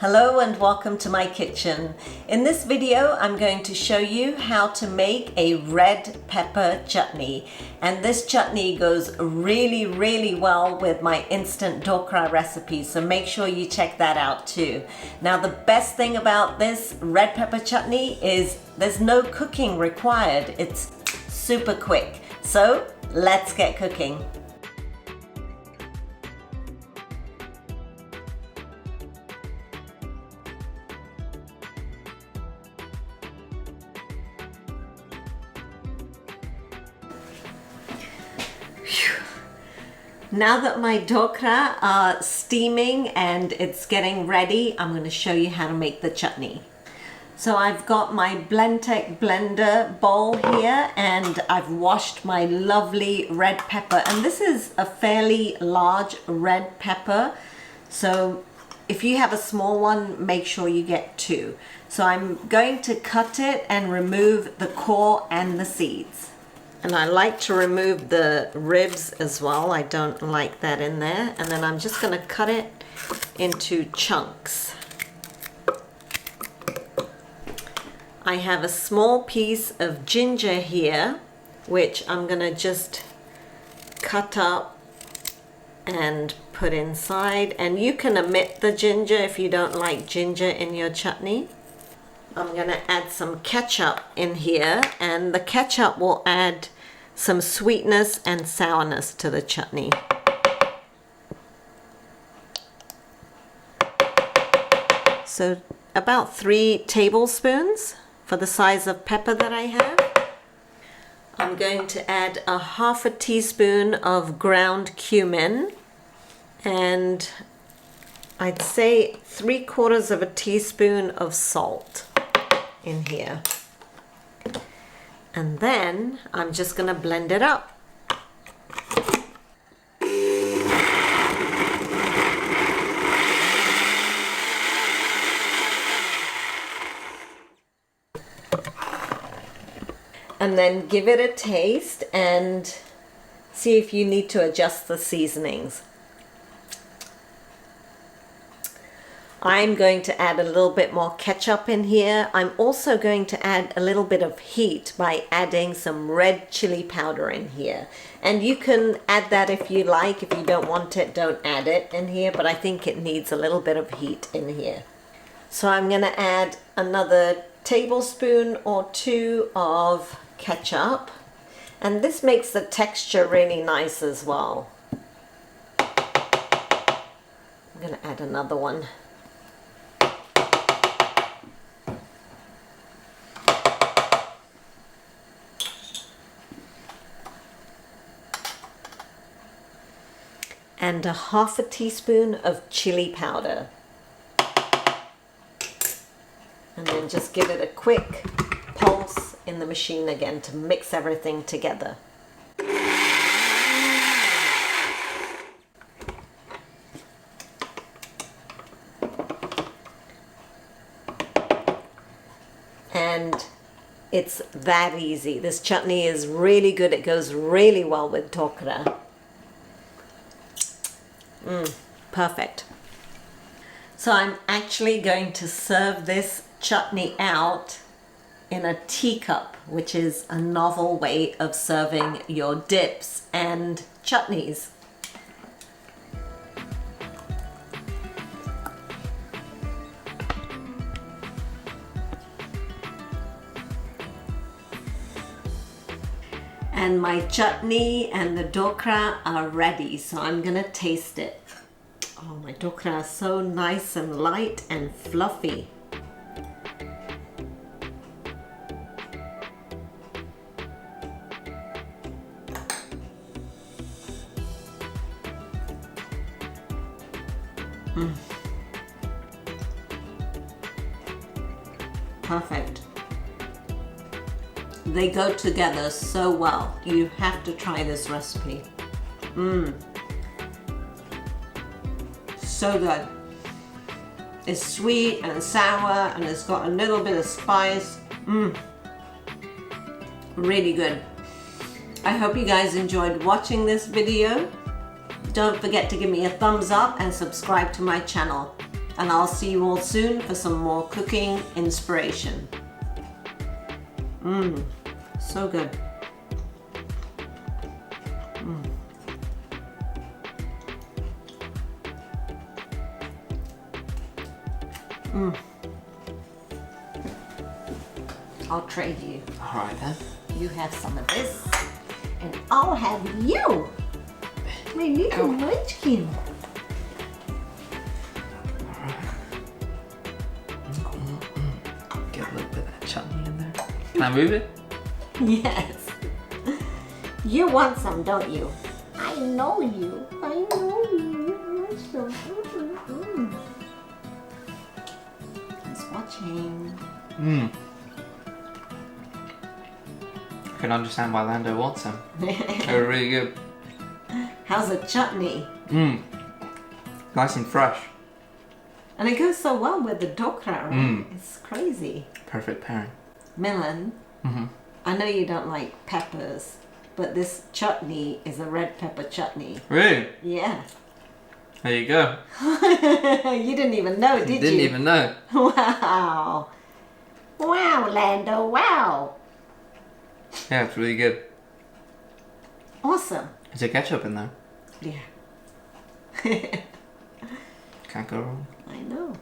Hello and welcome to my kitchen. In this video I'm going to show you how to make a red pepper chutney, and this chutney goes really well with my instant dhokla recipe, so make sure you check that out too. Now the best thing about this red pepper chutney is there's no cooking required. It's super quick. So let's get cooking. Now that my dhokla are steaming and it's getting ready, I'm going to show you how to make the chutney. So I've got my Blendtec blender bowl here and I've washed my lovely red pepper, and this is a fairly large red pepper, so if you have a small one, make sure you get two. So I'm going to cut it and remove the core and the seeds. And I like to remove the ribs as well. I don't like that in there. And then I'm just going to cut it into chunks. I have a small piece of ginger here, which I'm going to just cut up and put inside. And you can omit the ginger if you don't like ginger in your chutney. I'm going to add some ketchup in here, and the ketchup will add some sweetness and sourness to the chutney. So about 3 tablespoons for the size of pepper that I have. I'm going to add a half a teaspoon of ground cumin, and I'd say 3/4 of a teaspoon of salt in here. And then I'm just going to blend it up. And then give it a taste and see if you need to adjust the seasonings. I'm going to add a little bit more ketchup in here. I'm also going to add a little bit of heat by adding some red chili powder in here. And you can add that if you like. If you don't want it, don't add it in here, but I think it needs a little bit of heat in here. So I'm going to add another tablespoon or 2 of ketchup. And this makes the texture really nice as well. I'm going to add another one. And a half a teaspoon of chili powder. And then just give it a quick pulse in the machine again to mix everything together. And it's that easy. This chutney is really good. It goes really well with dhokla. Perfect. So I'm actually going to serve this chutney out in a teacup, which is a novel way of serving your dips and chutneys. And my chutney and the dhokla are ready, so I'm gonna taste it. Oh, my dhokla is so nice and light and fluffy. Perfect. They go together so well. You have to try this recipe. So good. It's sweet and sour and it's got a little bit of spice. Really good. I hope you guys enjoyed watching this video. Don't forget to give me a thumbs up and subscribe to my channel. And I'll see you all soon for some more cooking inspiration. So good. I'll trade you. All right then. You have some of this, and I'll have you. My little munchkin. Get a little bit of that chutney in there. Can I move it? Yes. You want some, don't you? I know you. I know you. You want some. He's watching. I can understand why Lando wants them. They're really good. How's the chutney? Nice and fresh. And it goes so well with the dhokla, right? It's crazy. Perfect pairing. Milan, I know you don't like peppers, but this chutney is a red pepper chutney. Really? Yeah. There you go. You didn't even know, did you? Didn't even know. Wow. Wow, Lando, wow. Yeah, it's really good. Awesome. Is there ketchup in there? Yeah. Can't go wrong. I know.